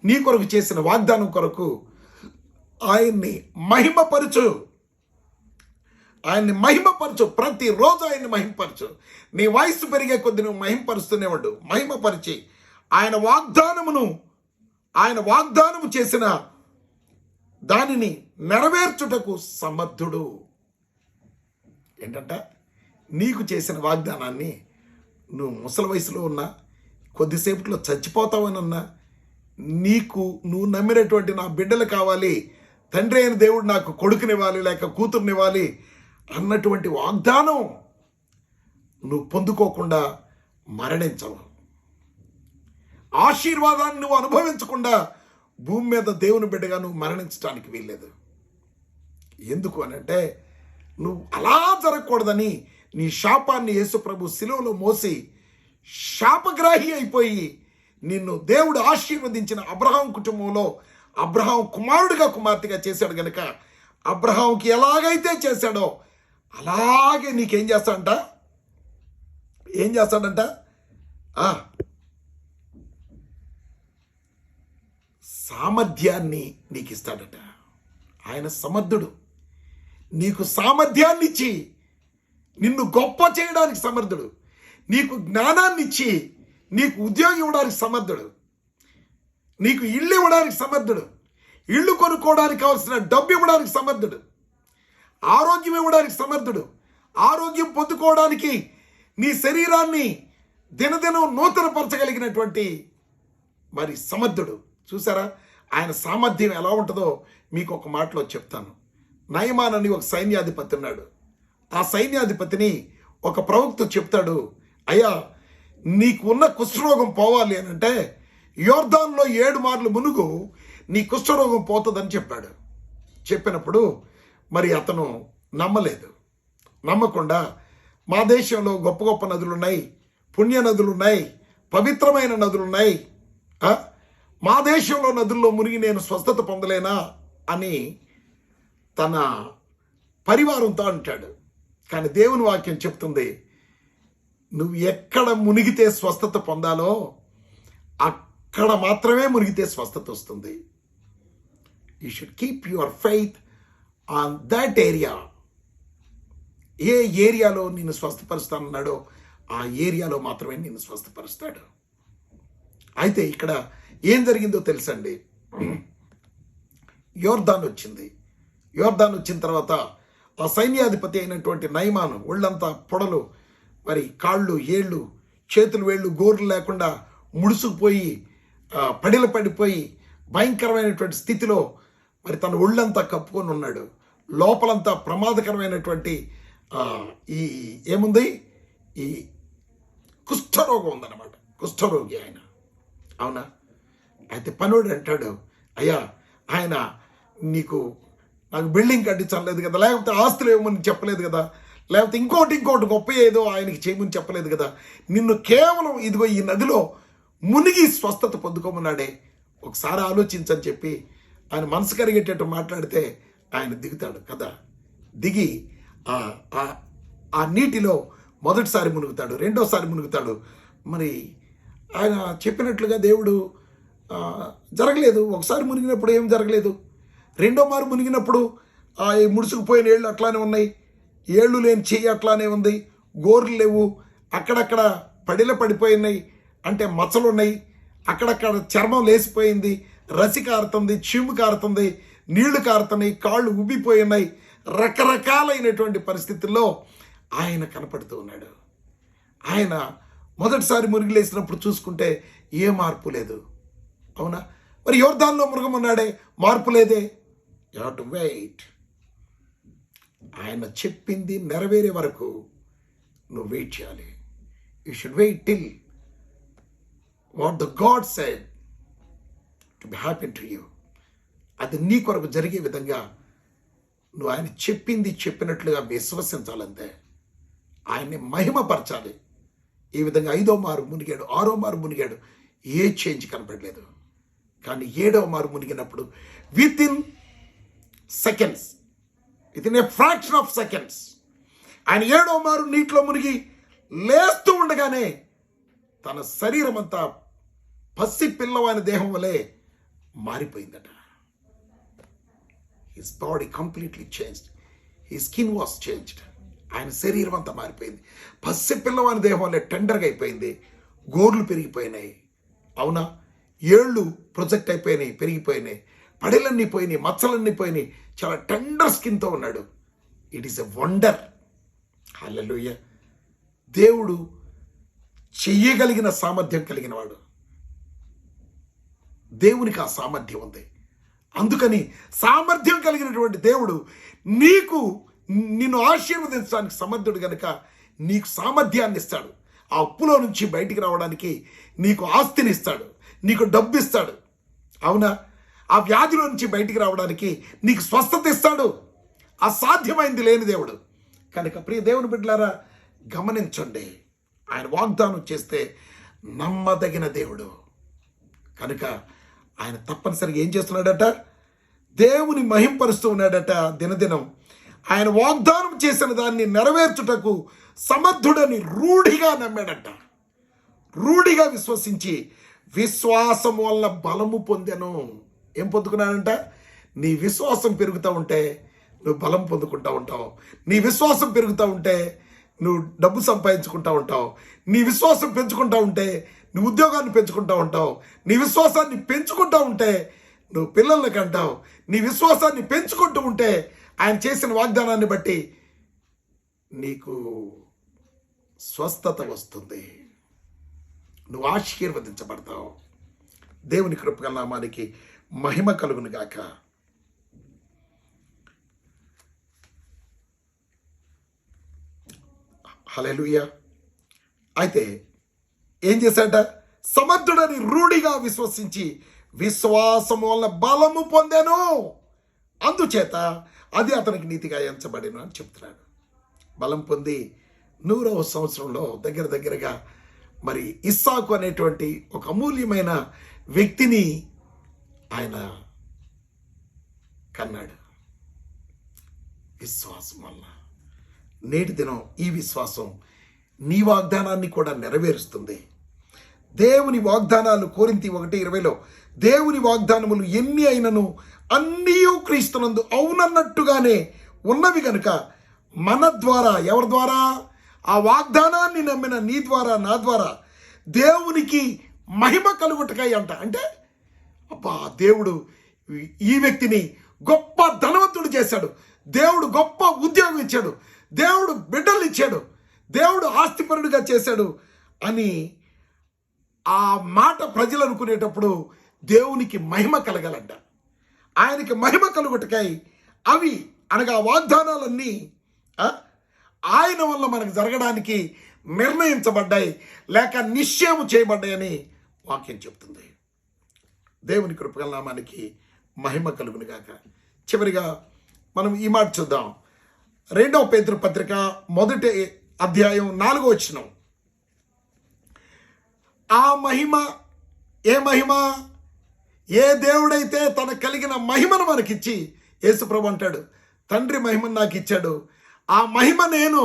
నీ కొరకు చేసిన వాగ్దానం కొరకు ఆయన్ని మహిమపరచు. ఆయన్ని మహిమపరచు. ప్రతిరోజు ఆయన్ని మహిమపరచు. నీ వయసు పెరిగే కొద్ది నువ్వు మహిమపరుస్తూనే ఉండు. మహిమపరిచి ఆయన వాగ్దానము చేసిన దానిని నెరవేర్చుటకు సమర్థుడు. ఏంటంట? నీకు చేసిన వాగ్దానాన్ని నువ్వు ముసలి వయసులో ఉన్నా, కొద్దిసేపట్లో చచ్చిపోతావనన్నా, నువ్వు నమ్మినటువంటి నా బిడ్డలు కావాలి, తండ్రి అయిన దేవుడు నాకు కొడుకునివ్వాలి లేక కూతుర్నివ్వాలి అన్నటువంటి వాగ్దానం నువ్వు పొందుకోకుండా మరణించవు. ఆశీర్వాదాన్ని నువ్వు అనుభవించకుండా భూమి మీద దేవుని బిడ్డగా నువ్వు మరణించడానికి వీల్లేదు. ఎందుకు అనంటే, నువ్వు అలా జరగకూడదని నీ శాపాన్ని యేసుప్రభు శిలువలో మోసి శాపగ్రాహి అయిపోయి నిన్ను దేవుడు ఆశీర్వదించిన అబ్రహాం కుటుంబంలో అబ్రహాం కుమారుడిగా కుమార్తెగా చేశాడు గనుక, అబ్రహాంకి ఎలాగైతే చేశాడో అలాగే నీకేం చేస్తాడంట? ఏం చేస్తాడంట? సామర్థ్యాన్ని నీకు ఇస్తాడట. ఆయన సమర్థుడు. నీకు సామర్థ్యాన్ని ఇచ్చి నిన్ను గొప్ప చేయడానికి సమర్థుడు. నీకు జ్ఞానాన్ని ఇచ్చి నీకు ఉద్యోగం ఇవ్వడానికి సమర్థుడు. నీకు ఇల్లు ఇవ్వడానికి సమర్థుడు. ఇల్లు కొనుక్కోవడానికి కావాల్సిన డబ్బు ఇవ్వడానికి సమర్థుడు. ఆరోగ్యం ఇవ్వడానికి సమర్థుడు. ఆరోగ్యం పొందుకోవడానికి నీ శరీరాన్ని దినదినం నూతనపరచగలిగినటువంటి మరి సమర్థుడు. చూసారా ఆయన సామర్థ్యం ఎలా ఉంటుందో మీకు ఒక మాటలో చెప్తాను. నయమాన్ అని ఒక సైన్యాధిపతి ఉన్నాడు. ఆ సైన్యాధిపతిని ఒక ప్రవక్త చెప్తాడు, అయ్యా నీకు ఉన్న కుష్ఠరోగం పోవాలి అని అంటే యోర్దాన్లో 7 మార్లు మునుగు, నీ కుష్ఠరోగం పోతుందని చెప్పాడు. చెప్పినప్పుడు మరి అతను నమ్మలేదు. నమ్మకుండా మా దేశంలో గొప్ప గొప్ప నదులు ఉన్నాయి, పుణ్య నదులు ఉన్నాయి, పవిత్రమైన నదులు ఉన్నాయి, మా దేశంలో నదుల్లో మునిగి నేను స్వస్థత పొందలేనా అని తన పరివారంతో అంటాడు. కానీ దేవుని వాక్యం చెప్తుంది, నువ్వు ఎక్కడ మునిగితే స్వస్థత పొందాలో అక్కడ మాత్రమే మునిగితే స్వస్థత వస్తుంది. You should keep your faith on that area. ఏ ఏరియాలో నిన్ను స్వస్థపరుస్తానన్నాడో ఆ ఏరియాలో మాత్రమే నిన్ను స్వస్థపరుస్తాడు. అయితే ఇక్కడ ఏం జరిగిందో తెలుసండి. యోర్దాన్ వచ్చింది. యోర్దాన్ వచ్చిన తర్వాత ఆ సైన్యాధిపతి అయినటువంటి నయమాను ఒళ్ళంతా పొడలు, మరి కాళ్ళు, ఏళ్ళు, చేతులు, వేళ్ళు, గోర్లు లేకుండా ముడుసుకుపోయి పడిపోయి భయంకరమైనటువంటి స్థితిలో మరి తన ఒళ్ళంతా కప్పుకొని ఉన్నాడు. లోపలంతా ప్రమాదకరమైనటువంటి ఈ ఏముంది, ఈ కుష్ఠరోగం ఉందన్నమాట. కుష్ఠరోగి ఆయన. అవునా? అయితే పనుడు అంటాడు, అయ్యా ఆయన నాకు బిల్డింగ్ కట్టించలేదు కదా, లేకపోతే ఆస్తులు ఏమని చెప్పలేదు కదా, లేకపోతే ఇంకోటి గొప్ప ఏదో ఆయనకి చేయమని చెప్పలేదు కదా, నిన్ను కేవలం ఇదిగో ఈ నదిలో మునిగి స్వస్థత పొందుకోమన్నాడే, ఒకసారి ఆలోచించని చెప్పి ఆయన మనసు కరిగేటట్టు మాట్లాడితే ఆయన దిగుతాడు కదా. దిగి ఆ నీటిలో మొదటిసారి మునుగుతాడు, రెండోసారి మునుగుతాడు. మరి ఆయన చెప్పినట్లుగా దేవుడు జరగలేదు. ఒకసారి మునిగినప్పుడు ఏం జరగలేదు, రెండో మారు మునిగినప్పుడు ఈ ముడుచుకుపోయిన ఏళ్ళు అట్లానే ఉన్నాయి, ఏళ్ళు లేని చెయ్యి అట్లానే ఉంది, గోర్లు లేవు, అక్కడక్కడ పడిపోయినాయి, అంటే మచ్చలు ఉన్నాయి, అక్కడక్కడ చర్మం లేసిపోయింది, రసి కారుతుంది, చీము కారుతుంది, నీళ్లు కారుతున్నాయి, కాళ్ళు ఉబ్బిపోయి ఉన్నాయి. రకరకాలైనటువంటి పరిస్థితుల్లో ఆయన కనపడుతూ ఉన్నాడు. ఆయన మొదటిసారి మునిగిలేసినప్పుడు చూసుకుంటే ఏ మార్పు లేదు, అవునా? మరి యోర్దాన్లో మృగమన్నాడే, మార్పు లేదే. You have to wait. ఆయన చెప్పింది నెరవేరే వరకు నువ్వు వెయిట్ చేయాలి. You should wait till what the God said to be happen to you. అది నీ కొరకు జరిగే విధంగా నువ్వు ఆయన చెప్పింది చెప్పినట్లుగా విశ్వసించాలంతే. ఆయన్ని మహిమపరచాలి. ఈ విధంగా 5వ మారు మునిగాడు, 6వ మారు మునిగాడు, ఏ చేంజ్ కనపడలేదు. కానీ 7వ మారు మునిగినప్పుడు within a fraction of seconds ఆయన 7వ మారు నీటిలో మునిగి లేస్తూ ఉండగానే తన శరీరం అంతా పసి పిల్లవాని దేహం వలె మారిపోయిందట. His body completely changed, his skin was changed. ఆయన శరీరం అంతా మారిపోయింది. పసి పిల్లవాని దేహం వల్లే టెండర్గా అయిపోయింది, గోర్లు పెరిగిపోయినాయి, అవునా? ఏళ్ళు ప్రొజెక్ట్ అయిపోయినాయి, పెరిగిపోయినాయి, పడేలన్నీ పోయినాయి, మచ్చలన్నీ పోయినాయి, చాలా టెండర్ స్కిన్తో ఉన్నాడు. It is a wonder. Hallelujah. దేవుడు చెయ్యగలిగిన సామర్థ్యం కలిగిన వాడు. దేవునికి ఆ సామర్థ్యం ఉంది. అందుకని సామర్థ్యం కలిగినటువంటి దేవుడు నిన్ను ఆశీర్వదించడానికి సమర్థుడు గనుక నీకు సామర్థ్యాన్ని ఇస్తాడు. ఆ అప్పులో నుంచి బయటికి రావడానికి నీకు ఆస్తిని ఇస్తాడు, నీకు డబ్బు ఇస్తాడు, అవునా? ఆ వ్యాధిలో నుంచి బయటికి రావడానికి నీకు స్వస్థత ఇస్తాడు. అసాధ్యమైంది లేని దేవుడు కనుక ప్రియ దేవుని బిడ్డలారా, గమనించండి, ఆయన వాగ్దానం చేస్తే నమ్మదగిన దేవుడు కనుక ఆయన తప్పనిసరిగా ఏం చేస్తున్నాడట? దేవుని మహింపరుస్తూ ఉన్నాడట. దినదినం ఆయన వాగ్దానం చేసిన దాన్ని నెరవేర్చుటకు సమర్థుడని రూఢిగా నమ్మాడట. రూఢిగా విశ్వసించి విశ్వాసం వల్ల బలము పొందెను. ఏం పొందుకున్నాడంట? నీ విశ్వాసం పెరుగుతూ ఉంటే నువ్వు బలం పొందుకుంటూ ఉంటావు. నీ విశ్వాసం పెరుగుతూ ఉంటే నువ్వు డబ్బు సంపాదించుకుంటూ ఉంటావు. నీ విశ్వాసం పెంచుకుంటూ ఉంటే నువ్వు ఉద్యోగాన్ని పెంచుకుంటూ ఉంటావు. నీ విశ్వాసాన్ని పెంచుకుంటూ ఉంటే నువ్వు పిల్లలకి అంటావు. నీ విశ్వాసాన్ని పెంచుకుంటూ ఉంటే ఆయన చేసిన వాగ్దానాన్ని బట్టి నీకు స్వస్థత వస్తుంది, నువ్వు ఆశీర్వదించబడతావు. దేవుని కృపగల నామానికి మహిమ కలుగును గాక. హల్లెలూయా. అయితే ఏం చేశాడ? సమర్థుడని రూఢిగా విశ్వసించి విశ్వాసము వల్ల బలము పొందెను, అందుచేత అది అతనికి నీతిగా ఎంచబడెను అని చెప్తున్నాడు. బలం పొంది 100వ సంవత్సరంలో దగ్గరగా మరి ఇస్సాకు అనేటువంటి ఒక అమూల్యమైన వ్యక్తిని ఆయన కన్నాడు. విశ్వాసం వల్ల నేటి దినం ఈ విశ్వాసం నీ వాగ్దానాన్ని కూడా నెరవేరుస్తుంది. దేవుని వాగ్దానాలు కొరింథీ 1:20 దేవుని వాగ్దానములు ఎన్ని అయినను అన్నీ క్రీస్తునందు అవునన్నట్టుగానే ఉన్నవి గనుక మన ద్వారా, ఎవరి ద్వారా? ఆ వాగ్దానాన్ని నమ్మిన నీ ద్వారా, నా ద్వారా దేవునికి మహిమ కలుగుటకై అంట. అంటే అబ్బా, దేవుడు ఈ వ్యక్తిని గొప్ప ధనవంతుడు చేశాడు, దేవుడు గొప్ప ఉద్యోగం ఇచ్చాడు, దేవుడు బిడ్డలు ఇచ్చాడు, దేవుడు ఆస్తిపరుడుగా చేశాడు అని ఆ మాట ప్రజలు అనుకునేటప్పుడు దేవునికి మహిమ కలగాలంట. ఆయనకి మహిమ కలుగుటకై అవి అనగా వాగ్దానాలన్నీ ఆయన వల్ల మనకు జరగడానికి నిర్ణయించబడ్డాయి, లేక నిశ్చయం చేయబడ్డాయని వాక్యం చెప్తుంది. దేవుని కృపగల నామానికి మహిమ కలుగును గాక. చివరిగా మనం ఈ మాట చూద్దాం. 2వ పేతురు పత్రిక 1వ అధ్యాయం 4వ వచనం. ఆ మహిమ, ఏ మహిమ? ఏ దేవుడైతే తన కలిగిన మహిమను మనకిచ్చి, యేసుప్రభు అంటాడు, తండ్రి మహిమను నాకు ఇచ్చాడు, ఆ మహిమ నేను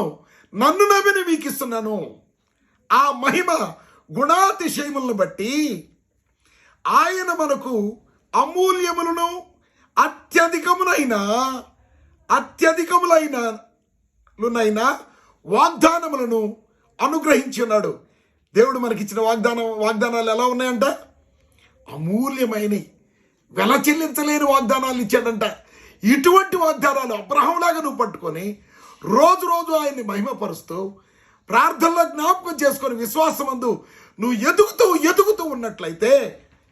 నన్ను నమ్మిన మీకు ఇస్తున్నాను. ఆ మహిమ గుణాతిశయములను బట్టి ఆయన మనకు అమూల్యములను అత్యధికములైన వాగ్దానములను అనుగ్రహించి ఉన్నాడు. దేవుడు మనకిచ్చిన వాగ్దానాలు ఎలా ఉన్నాయంట? అమూల్యమైనవి, వెల చెల్లించలేని వాగ్దానాలు ఇచ్చాడంట. ఇటువంటి వాగ్దానాలు అబ్రహాంలాగా నువ్వు పట్టుకొని రోజు రోజు ఆయన్ని మహిమపరుస్తూ ప్రార్థనలో జ్ఞాపకం చేసుకొని విశ్వాసమందు నువ్వు ఎదుగుతూ ఉన్నట్లయితే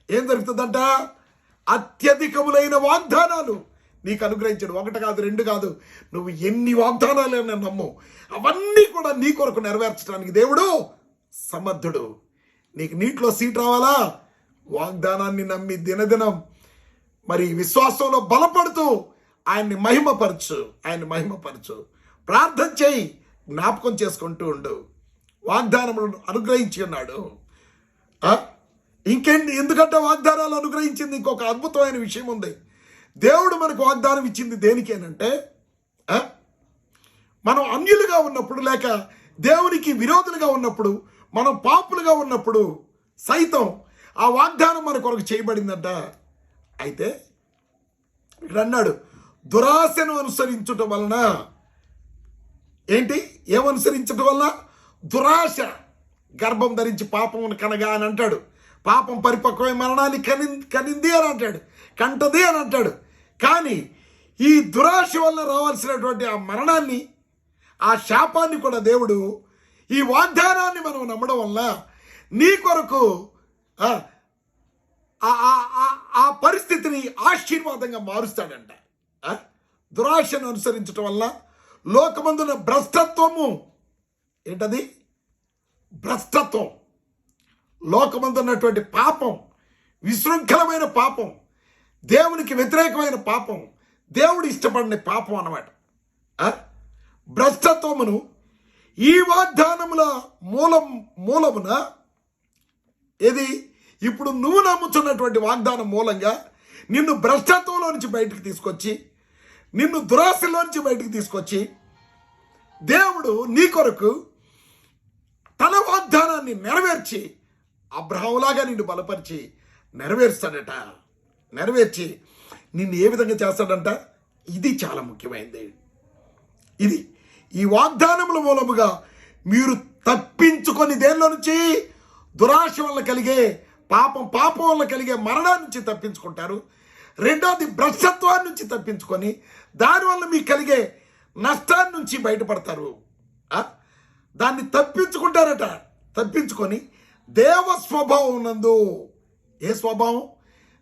ఏం జరుగుతుందంట? అత్యధికములైన వాగ్దానాలు నీకు అనుగ్రహించాడు. 1 కాదు, 2 కాదు, నువ్వు ఎన్ని వాగ్దానాలైనా నమ్ము, అవన్నీ కూడా నీ కొరకు నెరవేర్చడానికి దేవుడు సమర్థుడు. నీకు నీటిలో సీట్ రావాలా? వాగ్దానాన్ని నమ్మి దినదినం మరి విశ్వాసంలో బలపడుతూ ఆయన్ని మహిమపరచు. ప్రార్థన చేయి, జ్ఞాపకం చేసుకుంటూ ఉండు. వాగ్దానములను అనుగ్రహించి ఉన్నాడు. ఇంకేంటి? ఎందుకంటే వాగ్దానాలు అనుగ్రహించింది ఇంకొక అద్భుతమైన విషయం ఉంది. దేవుడు మనకు వాగ్దానం ఇచ్చింది దేనికేనంటే, మనం అన్యులుగా ఉన్నప్పుడు, లేక దేవునికి విరోధులుగా ఉన్నప్పుడు, మనం పాపులుగా ఉన్నప్పుడు సైతం ఆ వాగ్దానం మన కొరకు చేయబడిందంట. అయితే ఇక్కడ అన్నాడు, దురాశను అనుసరించటం వలన ఏంటి? ఏమనుసరించటం వల్ల? దురాశ గర్భం ధరించి పాపమును కనగా అని అంటాడు. పాపం పరిపక్వమైన మరణాన్ని కనింది అని అంటాడు, కంటది అని అంటాడు. కానీ ఈ దురాశ వల్ల రావాల్సినటువంటి ఆ మరణాన్ని, ఆ శాపాన్ని కూడా దేవుడు ఈ వాగ్దానాన్ని మనం నమ్మడం వల్ల నీ కొరకు ఆ పరిస్థితిని ఆశీర్వాదంగా మారుస్తాడంట. దురాశను అనుసరించడం వల్ల లోకమందున భ్రష్టత్వము, ఏంటది? భ్రష్టత్వం, లోకమందున్నటువంటి పాపం, విశృంఖలమైన పాపం, దేవునికి వ్యతిరేకమైన పాపం, దేవుడు ఇష్టపడిన పాపం అన్నమాట. భ్రష్టత్వమును ఈ వాగ్దానముల మూలమున ఏది? ఇప్పుడు నువ్వు నమ్ముతున్నటువంటి వాగ్దానం మూలంగా నిన్ను భ్రష్టత్వంలో నుంచి బయటకు తీసుకొచ్చి, నిన్ను దురాశలో నుంచి బయటకు తీసుకొచ్చి, దేవుడు నీ కొరకు తన వాగ్దానాన్ని నెరవేర్చి అబ్రహాములాగా నిన్ను బలపరిచి నెరవేర్చి నిన్ను ఏ విధంగా చేస్తాడంట? ఇది చాలా ముఖ్యమైనది. ఇది ఈ వాగ్దానముల మూలముగా మీరు తప్పించుకొని దేనిలో నుంచి? దురాశ వల్ల కలిగే పాపం వల్ల కలిగే మరణాన్ని నుంచి తప్పించుకుంటారు. రెండోది భ్రష్టత్వాన్ని నుంచి తప్పించుకొని దానివల్ల మీకు కలిగే నష్టాన్ని నుంచి బయటపడతారు. దాన్ని తప్పించుకుంటారట. తప్పించుకొని దేవ స్వభావం నందు, ఏ స్వభావం?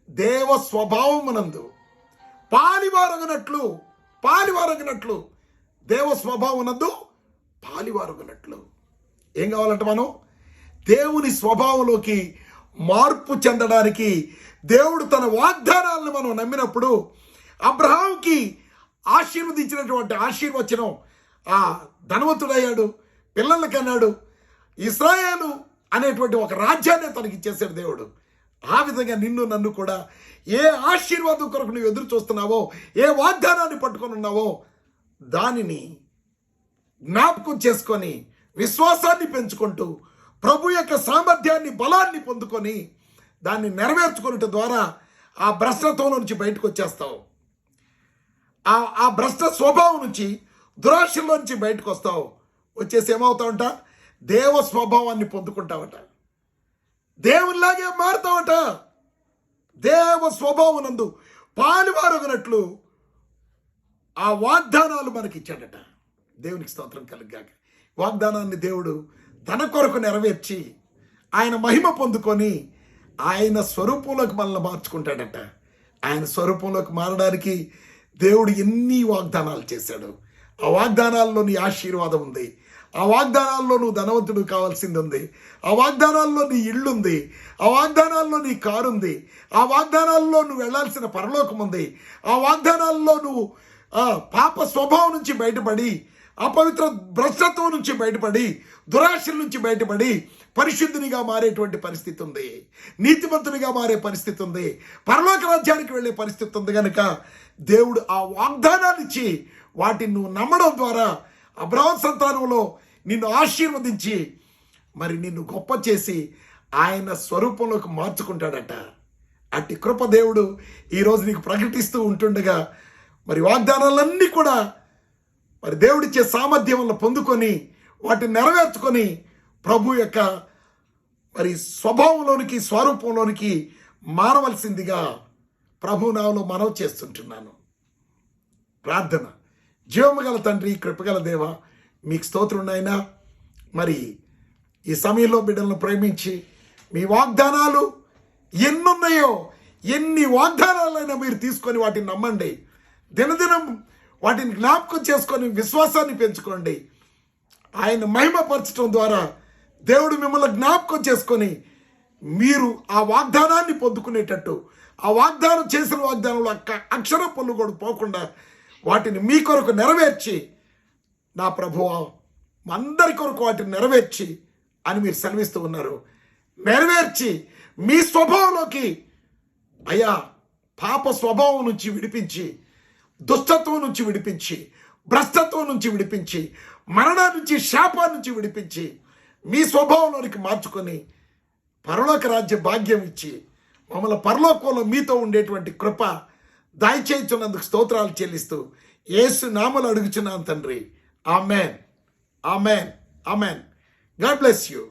దేవ స్వభావమునందు పాలివారగినట్లు, దేవ స్వభావం నందు పాలివారగినట్లు. ఏం కావాలంట? మనం దేవుని స్వభావంలోకి మార్పు చెందడానికి దేవుడు తన వాగ్దానాలను మనం నమ్మినప్పుడు అబ్రహాంకి ఆశీర్వదించినటువంటి ఆశీర్వచనం, ఆ ధనవంతుడయ్యాడు, పిల్లల్ని కన్నాడు, ఇశ్రాయేలు అనేటువంటి ఒక రాజ్యాన్ని తనకి ఇచ్చేసాడు దేవుడు. ఆ విధంగా నిన్ను నన్ను కూడా ఏ ఆశీర్వాదం కొరకు నువ్వు ఎదురు చూస్తున్నావో, ఏ వాగ్దానాన్ని పట్టుకొని ఉన్నావో దానిని జ్ఞాపకం చేసుకొని విశ్వాసాన్ని పెంచుకుంటూ ప్రభు యొక్క సామర్థ్యాన్ని, బలాన్ని పొందుకొని దాన్ని నెరవేర్చుకున్నట్టు ద్వారా ఆ భ్రష్టత్వం నుంచి బయటకు వచ్చేస్తావు. ఆ భ్రష్ట స్వభావం నుంచి, దురాశలో నుంచి బయటకు వస్తావు. వచ్చేసి ఏమవుతావంట? దేవ స్వభావాన్ని పొందుకుంటావట, దేవునిలాగే మారుతావట. దేవ స్వభావం నందు పాలువారగినట్లు ఆ వాగ్దానాలు మనకి ఇచ్చాడట. దేవునికి స్తోత్రం కలుగాక. వాగ్దానాన్ని దేవుడు తన కొరకు నెరవేర్చి ఆయన మహిమ పొందుకొని ఆయన స్వరూపంలోకి మనల్ని మార్చుకుంటాడట. ఆయన స్వరూపంలోకి మారడానికి దేవుడు ఎన్ని వాగ్దానాలు చేశాడు. ఆ వాగ్దానాల్లో నీ ఆశీర్వాదం ఉంది. ఆ వాగ్దానాల్లో నువ్వు ధనవంతుడు కావాల్సింది ఉంది, ఆ వాగ్దానాల్లో నీ ఇల్లు ఉంది, ఆ వాగ్దానాల్లో నీ కారు ఉంది, ఆ వాగ్దానాల్లో నువ్వు వెళ్ళాల్సిన పరలోకం ఉంది, ఆ వాగ్దానాల్లో నువ్వు పాప స్వభావం నుంచి బయటపడి, అపవిత్ర భ్రష్టత్వం నుంచి బయటపడి, దురాశల నుంచి బయటపడి పరిశుద్ధునిగా మారేటువంటి పరిస్థితి ఉంది, నీతిమంతునిగా మారే పరిస్థితి ఉంది, పరలోక రాజ్యానికి వెళ్ళే పరిస్థితి ఉంది. కనుక దేవుడు ఆ వాగ్దానాన్ని ఇచ్చి వాటిని నువ్వు నమ్మడం ద్వారా అబ్రహాము సంతానంలో నిన్ను ఆశీర్వదించి మరి నిన్ను గొప్ప చేసి ఆయన స్వరూపంలోకి మార్చుకుంటాడట. అట్టి కృప దేవుడు ఈరోజు నీకు ప్రకటిస్తూ ఉంటుండగా మరి వాగ్దానాలన్నీ కూడా మరి దేవుడిచ్చే సామర్థ్యం వల్ల పొందుకొని వాటిని నెరవేర్చుకొని ప్రభు యొక్క మరి స్వభావంలోనికి స్వరూపంలోనికి మారవలసిందిగా ప్రభు నామములో మనవి చేస్తుంటున్నాను. ప్రార్థన. జీవముగల తండ్రి, కృపగల దేవ, మీకు స్తోత్రం నాయనా. మరి ఈ సమయంలో బిడ్డలను ప్రేమించి మీ వాగ్దానాలు ఎన్నున్నాయో ఎన్ని వాగ్దానాలైనా మీరు తీసుకొని వాటిని నమ్మండి. దినదినం వాటిని జ్ఞాపకం చేసుకొని విశ్వాసాన్ని పెంచుకోండి. ఆయన మహిమపరచడం ద్వారా దేవుడు మిమ్మల్ని జ్ఞాపకం చేసుకొని మీరు ఆ వాగ్దానాన్ని పొందుకునేటట్టు, ఆ వాగ్దానం చేసిన వాగ్దానంలో అక్షర పనులు కూడా పోకుండా వాటిని మీ కొరకు నెరవేర్చి, నా ప్రభువా అందరి కొరకు వాటిని నెరవేర్చి అని మీరు సెలవిస్తూ ఉన్నారు. నెరవేర్చి మీ స్వభావంలోకి అయ్యా పాప స్వభావం నుంచి విడిపించి, దుష్టత్వం నుంచి విడిపించి, భ్రష్టత్వం నుంచి విడిపించి, మరణం నుంచి, శాపం నుంచి విడిపించి మీ స్వభావంలోనికి మార్చుకొని పరలోక రాజ్య భాగ్యం ఇచ్చి మమ్మల్ని పరలోకంలో మీతో ఉండేటువంటి కృప దయచేయుచున్నందుకు స్తోత్రాలు చెల్లిస్తూ యేసు నామములో అడుగుచున్నాను తండ్రి. Amen, amen, amen. God bless you.